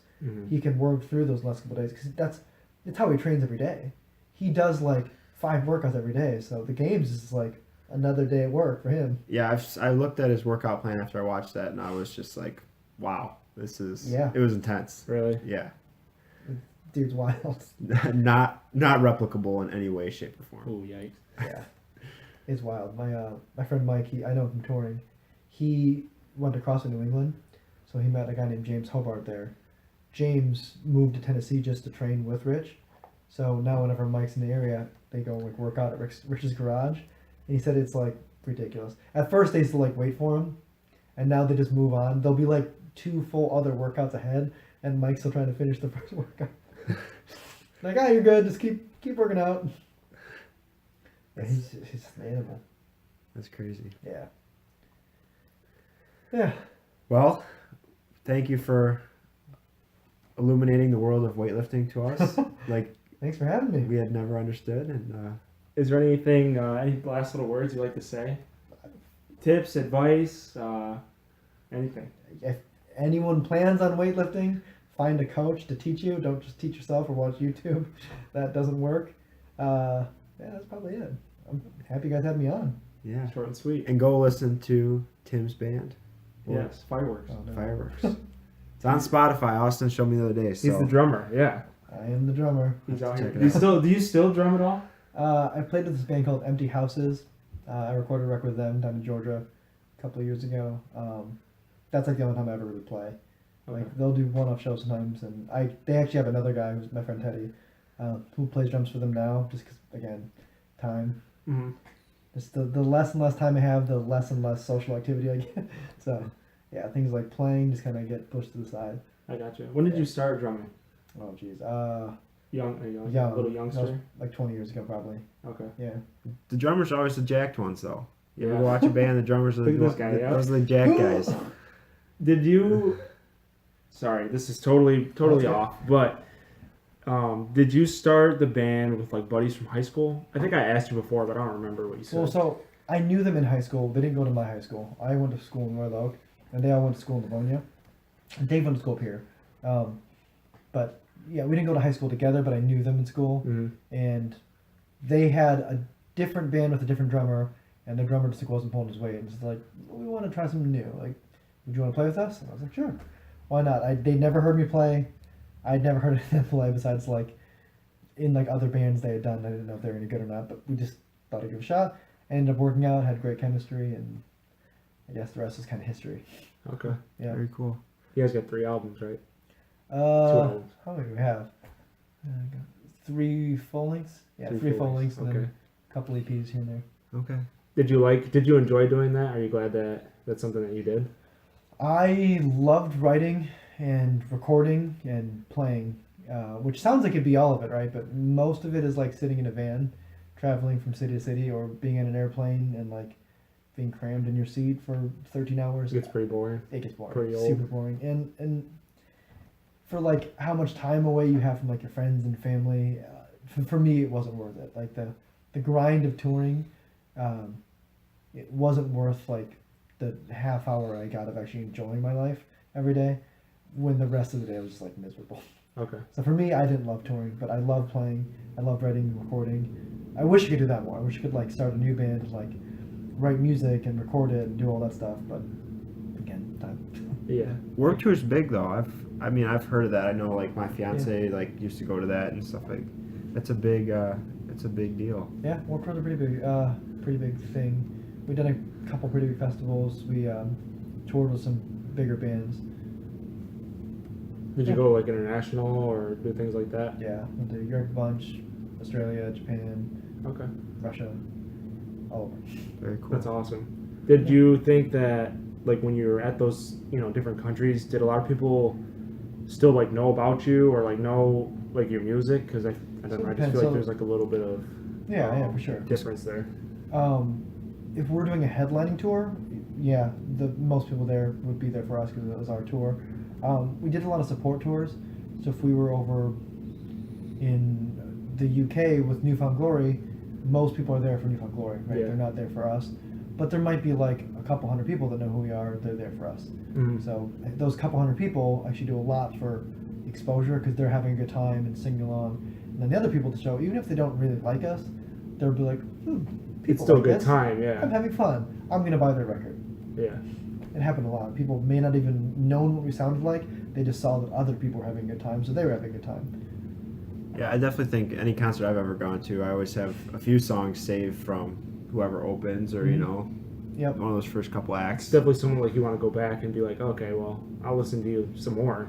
He can work through those last couple of days because it's how he trains every day. He does like 5 workouts every day, so the games is like another day at work for him. Yeah, I looked at his workout plan after I watched that and I was just like, wow, this is Yeah. It was intense. Really? Yeah. Dude's wild. not replicable in any way, shape, or form. Oh, yikes. Yeah, it's wild. My friend Mike, I know him from touring. He went to CrossFit New England, so he met a guy named James Hobart there. James moved to Tennessee just to train with Rich, so now whenever Mike's in the area, they go and like work out at Rich's garage, and he said it's like ridiculous. At first they used to like wait for him, and now they just move on. They'll be like 2 full other workouts ahead, and Mike's still trying to finish the first workout. Like, you're good. Just keep working out. Yeah, he's an animal. That's crazy. Yeah. Yeah. Well, thank you for illuminating the world of weightlifting to us. Like Thanks for having me. we had never understood, and Is there anything, any last little words you'd like to say? Tips, advice, anything? If anyone plans on weightlifting, find a coach to teach you. Don't just teach yourself or watch YouTube. That doesn't work. Yeah, that's probably it. I'm happy you guys had me on. yeah. Short and sweet. And go listen to Tim's band. Or Yes, fireworks. Oh, no. Fireworks. It's on Spotify. Austin showed me the other day. So He's the drummer, yeah. I am the drummer. He's Have out to here. check it Do you still drum at all? I played with this band called Empty Houses. I recorded a record with them down in Georgia a couple of years ago. That's like the only time I ever really play. Okay. Like they'll do one-off shows sometimes, and they actually have another guy who's my friend Teddy, who plays drums for them now. Just because again, time. Mm-hmm. Just the less and less time I have, the less and less social activity I get. So yeah, things like playing just kind of get pushed to the side. I got you. When did you start drumming? Oh jeez, Young, young, little that was youngster. like 20 years ago probably. Okay. Yeah. the drummers are always the jacked ones, though. You Yeah. ever watch a band? The drummers are Look at this guy, yeah. those are the jacked guys. Did you? Sorry, this is totally That's okay. off. But did you start the band with like buddies from high school? I think I asked you before, but I don't remember what you said. Well, so I knew them in high school. They didn't go to my high school. I went to school in Royal Oak, and they all went to school in Livonia. And Dave went to school up here. But yeah, we didn't go to high school together, but I knew them in school. Mhm. And they had a different band with a different drummer, and the drummer just wasn't pulling his weight. And just like, we want to try something new. Like, would you want to play with us? And I was like, sure. Why not? They'd never heard me play. I'd never heard them play besides like in like other bands they had done. I didn't know if they were any good or not, but we just thought I'd give it a shot. Ended up working out, had great chemistry, and I guess the rest is kind of history. Okay. Yeah. Very cool. You guys got 3 albums, right? 2 How albums. many do we have? 3 full lengths. Yeah, 3 full lengths, and then Okay. a couple EPs here and there. Okay. Did you enjoy doing that? Are you glad that that's something that you did? I loved writing and recording and playing, which sounds like it'd be all of it, right? But most of it is like sitting in a van, traveling from city to city, or being in an airplane and like being crammed in your seat for 13 hours. It gets pretty boring. It gets boring. Pretty old. Super boring. And for like how much time away you have from like your friends and family, for me it wasn't worth it. Like the grind of touring, it wasn't worth like the half hour I got of actually enjoying my life every day, when the rest of the day was just like miserable. Okay. So for me, I didn't love touring, but I love playing. I love writing, recording. I wish I could do that more. I wish I could like start a new band, and, like write music and record it and do all that stuff. But again, time. Yeah. Work tour's big though. I've heard of that. I know like my fiance like used to go to that and stuff like. It's a big deal. Yeah, Warped Tour's a pretty big thing. We've done a couple pretty big festivals. We toured with some bigger bands. Did you go like international or do things like that? Yeah, went to Europe a bunch, Australia, Japan, Okay. Russia, all over. Very cool. That's awesome. Did you think that like when you were at those, different countries, did a lot of people still like know about you or like know like your music? Because I don't know, I just feel like there's like a little bit of Yeah, for sure. difference there. If we're doing a headlining tour, yeah, the most people there would be there for us because it was our tour. We did a lot of support tours, so if we were over in the UK with Newfound Glory, most people are there for Newfound Glory, right? Yeah. They're not there for us. But there might be like a couple hundred people that know who we are. They're there for us. Mhm. So those couple hundred people actually do a lot for exposure because they're having a good time and singing along. And then the other people at the show, even if they don't really like us, they'll be like, It's people still a like good this. time, yeah. I'm having fun. I'm gonna buy their record. Yeah. It happened a lot. People may not even known what we sounded like. They just saw that other people were having a good time, so they were having a good time. Yeah, I definitely think any concert I've ever gone to, I always have a few songs saved from whoever opens or Yep. one of those first couple It's acts. definitely someone like you want to go back and be like, okay, well, I'll listen to you some more,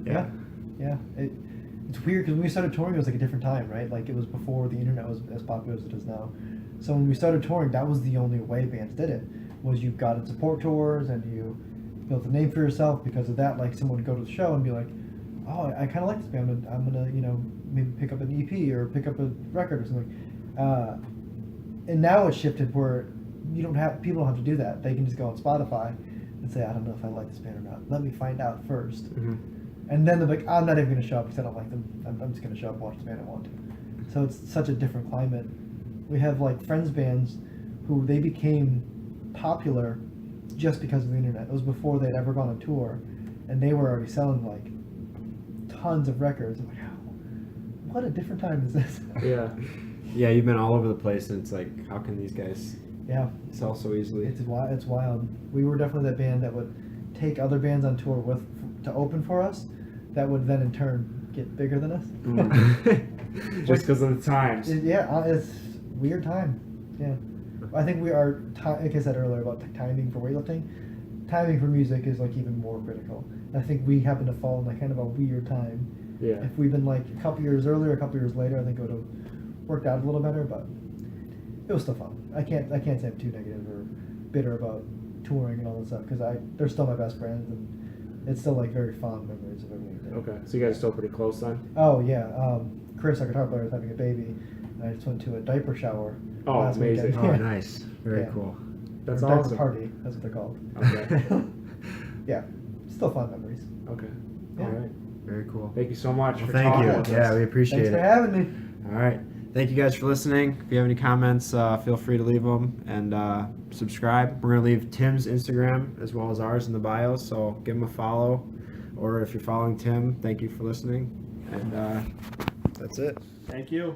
Yeah. It's weird because when we started touring, it was like a different time, right? Like it was before the internet was as popular as it is now. So when we started touring, that was the only way bands did it. Was you got in support tours and you built a name for yourself because of that. Like someone would go to the show and be like, "Oh, I kind of like this band. I'm gonna, maybe pick up an EP or pick up a record or something." And now it's shifted where people don't have to do that. They can just go on Spotify and say, "I don't know if I like this band or not. Let me find out first." Mm-hmm. And then they're like, "I'm not even gonna show up because I don't like them. I'm just gonna show up and watch the band I want to." So it's such a different climate. We have like friends bands who they became popular just because of the internet. It was before they'd ever gone on tour, and they were already selling like tons of records. I'm like, what a different time is this? Yeah. Yeah, you've been all over the place, and it's like, how can these guys Yeah, sell so easily? it's wild. We were definitely that band that would take other bands on tour to open for us, that would then in turn get bigger than us. Just because of the times. It's weird time. Yeah, I think we are. Like I said earlier about timing for weightlifting, timing for music is like even more critical. I think we happen to fall in like kind of a weird time. Yeah. If we'd been like a couple years earlier, a couple years later, I think it would have worked out a little better. But it was still fun. I can't say I'm too negative or bitter about touring and all that stuff because they're still my best friends and it's still like very fond memories of everything. we did. Okay. So you guys are still pretty close then? Oh yeah, Chris, our guitar player, is having a baby, and I just went to a diaper shower. Oh, last amazing. weekend. Oh, Yeah. nice. Very Yeah. cool. That's Or diaper awesome. party. That's what they're called. Okay. Yeah, still fun memories. Okay. Yeah. All right. Very cool. Thank you so much Well, for thank talking you. with Yeah, us. we appreciate Thanks for it. having me. All right. Thank you guys for listening. If you have any comments, feel free to leave them and subscribe. We're going to leave Tim's Instagram as well as ours in the bio, so give him a follow. Or if you're following Tim, thank you for listening. And that's it. Thank you.